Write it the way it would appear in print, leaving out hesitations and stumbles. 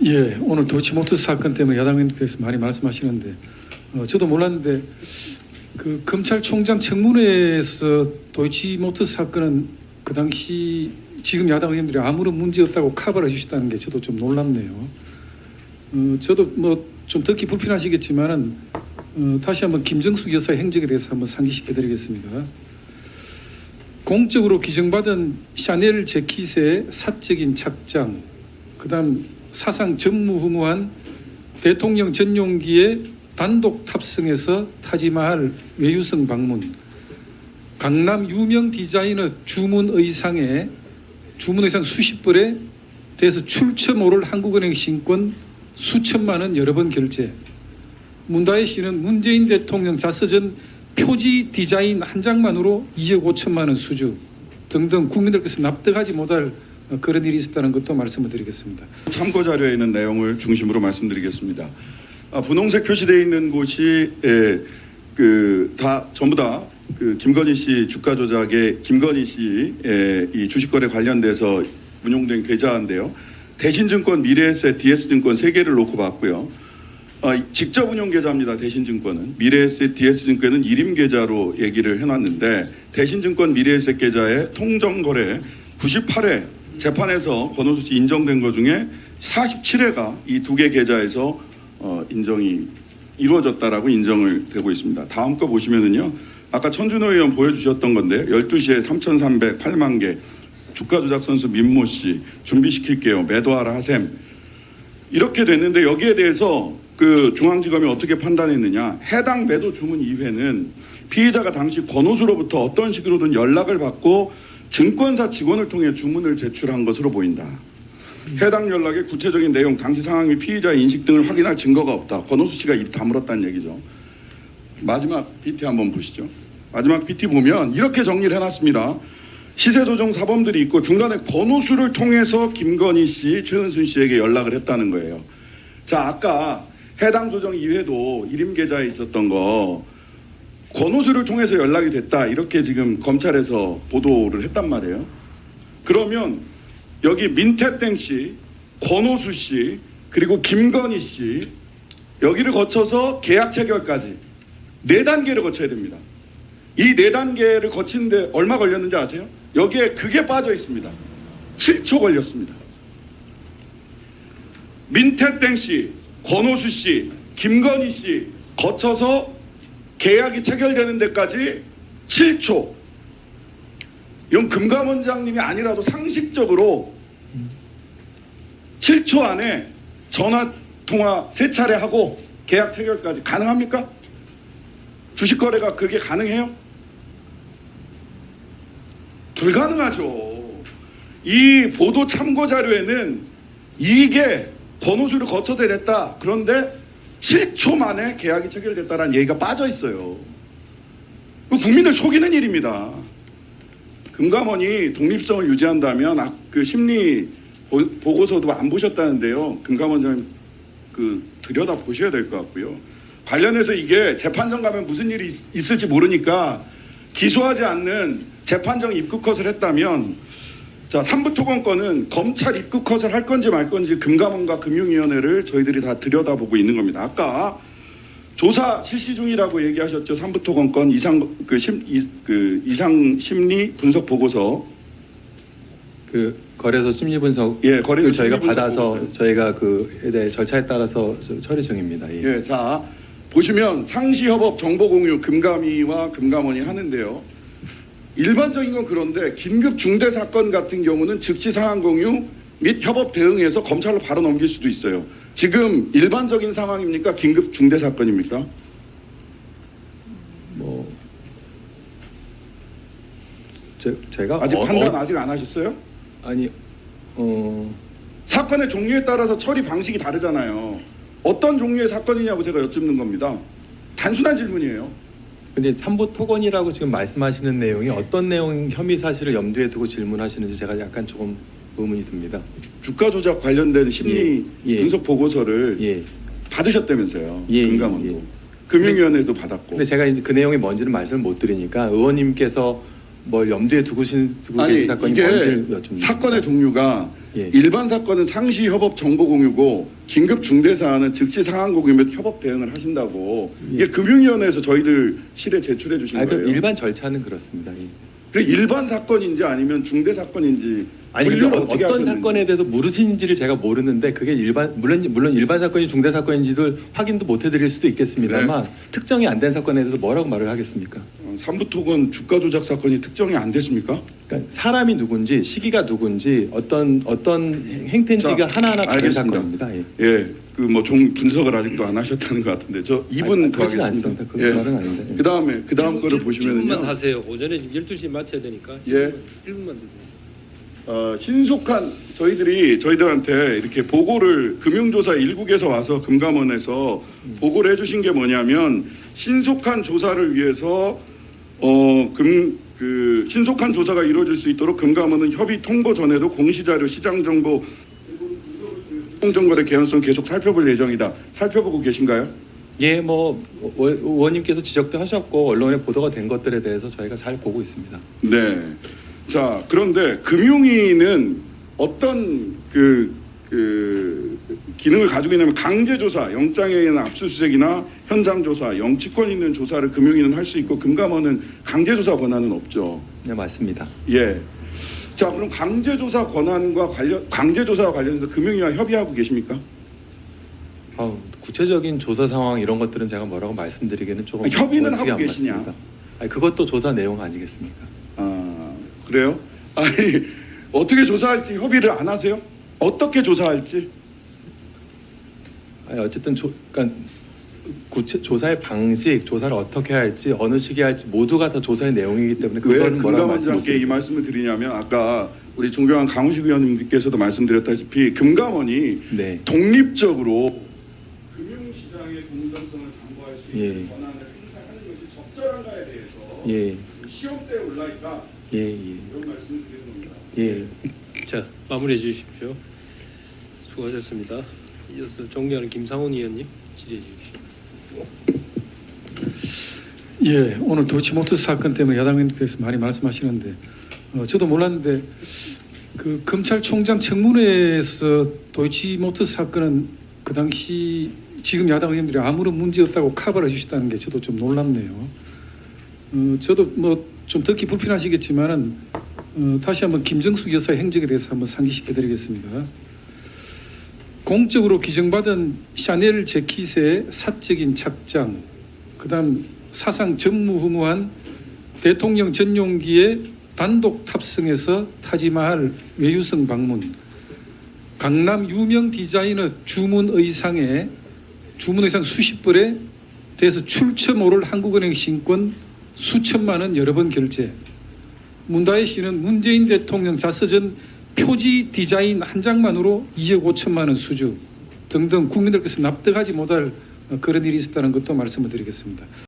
예, 오늘 도이치모터스 사건 때문에 야당 의원님께서 많이 말씀하시는데 저도 몰랐는데 그 검찰총장 청문회에서 도이치모터스 사건은 그 당시 지금 야당 의원들이 아무런 문제 없다고 커버를 해주셨다는 게 저도 좀 놀랍네요. 저도 뭐 좀 듣기 불편하시겠지만은 다시 한번 김정숙 여사의 행적에 대해서 한번 상기시켜드리겠습니다. 공적으로 기증받은 샤넬 재킷의 사적인 착장, 그다음 사상 전무후무한 대통령 전용기에 단독 탑승해서 타지마할 외유성 방문, 강남 유명 디자이너 주문 의상 수십 벌에 대해서 출처모를 한국은행 신권 수천만 원 여러 번 결제, 문다혜 씨는 문재인 대통령 자서전 표지 디자인 한 장만으로 2억 5천만 원 수주 등등 국민들께서 납득하지 못할 그런 일이 있었다는 것도 말씀을 드리겠습니다. 참고 자료에 있는 내용을 중심으로 말씀드리겠습니다. 분홍색 표시되어 있는 곳이 다 전부 다 그 김건희 씨 주가 조작의 김건희 씨의 이 주식거래 관련돼서 운용된 계좌인데요. 대신증권, 미래에셋, DS증권 세 개를 놓고 봤고요. 직접 운용 계좌입니다. 대신증권은 미래에셋, DS증권은 일임 계좌로 얘기를 해놨는데 대신증권, 미래에셋 계좌의 통정거래 98회 재판에서 권오수 씨 인정된 것 중에 47회가 이 두 개 계좌에서 인정이 이루어졌다라고 인정을 되고 있습니다. 다음 거 보시면은요. 아까 천준호 의원 보여주셨던 건데 12시에 3,308만 개 주가 조작 선수 민모 씨 준비시킬게요. 매도하라 하셈. 이렇게 됐는데 여기에 대해서 그 중앙지검이 어떻게 판단했느냐. 해당 매도 주문 이외에는 피의자가 당시 권오수로부터 어떤 식으로든 연락을 받고 증권사 직원을 통해 주문을 제출한 것으로 보인다. 해당 연락의 구체적인 내용, 당시 상황 및 피의자의 인식 등을 확인할 증거가 없다. 권오수 씨가 입 다물었다는 얘기죠. 마지막 PT 한번 보시죠. 마지막 PT 보면 이렇게 정리를 해놨습니다. 시세조정 사범들이 있고 중간에 권오수를 통해서 김건희 씨, 최은순 씨에게 연락을 했다는 거예요. 자, 아까 해당 조정 이외에도 일임 계좌에 있었던 거 권오수를 통해서 연락이 됐다. 이렇게 지금 검찰에서 보도를 했단 말이에요. 그러면 여기 민태땡 씨, 권오수 씨, 그리고 김건희 씨 여기를 거쳐서 계약 체결까지 4단계를 거쳐야 됩니다. 이 4단계를 거치는데 얼마 걸렸는지 아세요? 여기에 그게 빠져 있습니다. 7초 걸렸습니다. 민태땡 씨, 권오수 씨, 김건희 씨 거쳐서 계약이 체결되는 데까지 7초. 이건 금감원장님이 아니라도 상식적으로 7초 안에 전화 통화 3차례 하고 계약 체결까지 가능합니까? 주식 거래가 그게 가능해요? 불가능하죠. 이 보도 참고 자료에는 이게 권오수를 거쳐야 됐다. 그런데 7초 만에 계약이 체결됐다라는 얘기가 빠져 있어요. 국민들 속이는 일입니다. 금감원이 독립성을 유지한다면 그 심리 보고서도 안 보셨다는데요. 금감원장님 들여다 보셔야 될 것 같고요. 관련해서 이게 재판정 가면 무슨 일이 있을지 모르니까 기소하지 않는 재판정 입국 컷을 했다면 자 3부 토건 건은 검찰 입국 컷을 할 건지 말 건지 금감원과 금융위원회를 저희들이 다 들여다보고 있는 겁니다. 아까 조사 실시 중이라고 얘기하셨죠. 3부 토건 건 이상 심리 분석 보고서 거래소 심리 분석 거래소 저희가 심리 분석 받아서 보고서요. 저희가 그에 대해 절차에 따라서 처리 중입니다. 예. 자 보시면 상시 협업 정보 공유 금감위와 금감원이 하는데요. 일반적인 건 그런데 긴급 중대 사건 같은 경우는 즉시 상황 공유 및 협업 대응해서 검찰로 바로 넘길 수도 있어요. 지금 일반적인 상황입니까? 긴급 중대 사건입니까? 제가 아직 판단 아직 안 하셨어요? 아니 사건의 종류에 따라서 처리 방식이 다르잖아요. 어떤 종류의 사건이냐고 제가 여쭙는 겁니다. 단순한 질문이에요. 근데 3부 토건이라고 지금 말씀하시는 내용이 어떤 내용 혐의 사실을 염두에 두고 질문하시는지 제가 약간 조금 의문이 듭니다. 주가 조작 관련된 심리 분석 보고서를 받으셨다면서요. 금감원도. 금융위원회도 받았고. 근데 제가 이제 그 내용이 뭔지는 말씀을 못 드리니까 의원님께서 뭘 염두에 두고 계신 사건이 뭔지를 여쭙니다. 사건의 종류가 예. 일반 사건은 상시 협업 정보 공유고 긴급 중대 사안은 즉시 상황 공유 및 협업 대응을 하신다고 이게 금융위원회에서 저희들 실에 제출해 주신 그 거예요. 일반 절차는 그렇습니다. 예. 그래 일반 사건인지 아니면 중대 사건인지 아니 분류를 근데 어떻게 어떤 하셨는지. 사건에 대해서 물으시는지를 제가 모르는데 그게 물론 일반 사건이 중대 사건인지도 확인도 못 해드릴 수도 있겠습니다만 네. 특정이 안 된 사건에 대해서 뭐라고 말을 하겠습니까? 삼부토건 주가 조작 사건이 특정이 안 됐습니까? 그러니까 사람이 누군지 시기가 누군지 어떤 행태인지가 자, 하나하나 다른 알겠습니다. 사건입니다. 예. 예, 그 뭐 종 분석을 아직도 안 하셨다는 것 같은데 저 2분 더 그렇진 하겠습니다. 않습니다. 그 말은 아닌데. 예. 그다음에 그다음 거를 1분만 보시면은요. 하세요. 오전에 지금 12시에 마쳐야 되니까. 예. 1분만. 신속한 저희들한테 이렇게 보고를 금융조사 1국에서 와서 금감원에서 보고를 해주신 게 뭐냐면 신속한 조사를 위해서 신속한 조사가 이루어질 수 있도록 금감원은 협의 통보 전에도 공시자료, 시장정보, 공정거래 개연성 계속 살펴볼 예정이다. 살펴보고 계신가요? 예, 뭐 의원님께서 지적도 하셨고 언론에 보도가 된 것들에 대해서 저희가 잘 보고 있습니다. 네. 자, 그런데 금융위는 어떤 기능을 가지고 있냐면 강제조사, 영장에 의한 압수수색이나 현장조사, 영치권 있는 조사를 금융위는 할 수 있고 금감원은 강제조사 권한은 없죠. 네, 맞습니다. 예. 자, 그럼 강제조사와 관련해서 금융위와 협의하고 계십니까? 구체적인 조사 상황 이런 것들은 제가 뭐라고 말씀드리기는 조금 협의는 원칙이 하고 안 계시냐? 맞습니다. 아니, 그것도 조사 내용 아니겠습니까? 아, 그래요? 아니, 어떻게 조사할지 협의를 안 하세요? 어떻게 조사할지? 아니, 어쨌든 그러니까 조사의 방식, 조사를 어떻게 할지, 어느 시기에 할지 모두가 다 조사의 내용이기 때문에 왜 그건 뭐라고 금감원장께 이 말씀을 드리냐면 아까 우리 존경한 강우식 의원님께서도 말씀드렸다시피 금감원이 네. 독립적으로 금융시장의 공정성을 담보할 수 있는 예. 권한을 행사하는 것이 적절한가에 대해서 예, 시험대에 올라있다 예, 이런 말씀을 드리는 겁니다. 예. 자, 마무리해 주십시오. 수고하셨습니다. 이어서 존경하는 김상훈 의원님 질의해 주십시오. 예, 오늘 도이치모터스 사건 때문에 야당 의원님께서 많이 말씀하시는데 저도 몰랐는데 그 검찰총장 청문회에서 도이치모터스 사건은 그 당시 지금 야당 의원들이 아무런 문제 없다고 커버를 해주셨다는 게 저도 좀 놀랍네요. 저도 뭐 좀 듣기 불편하시겠지만은 다시 한번 김정숙 여사의 행적에 대해서 한번 상기시켜드리겠습니다. 공적으로 기증받은 샤넬 재킷의 사적인 착장, 그다음 사상 전무후무한 대통령 전용기에 단독 탑승해서 타지마할 외유성 방문, 강남 유명 디자이너 주문 의상 수십 벌에 대해서 출처모를 한국은행 신권 수천만 원 여러 번 결제, 문다혜 씨는 문재인 대통령 자서전 표지 디자인 한 장만으로 2억 5천만 원 수주 등등 국민들께서 납득하지 못할 그런 일이 있었다는 것도 말씀을 드리겠습니다.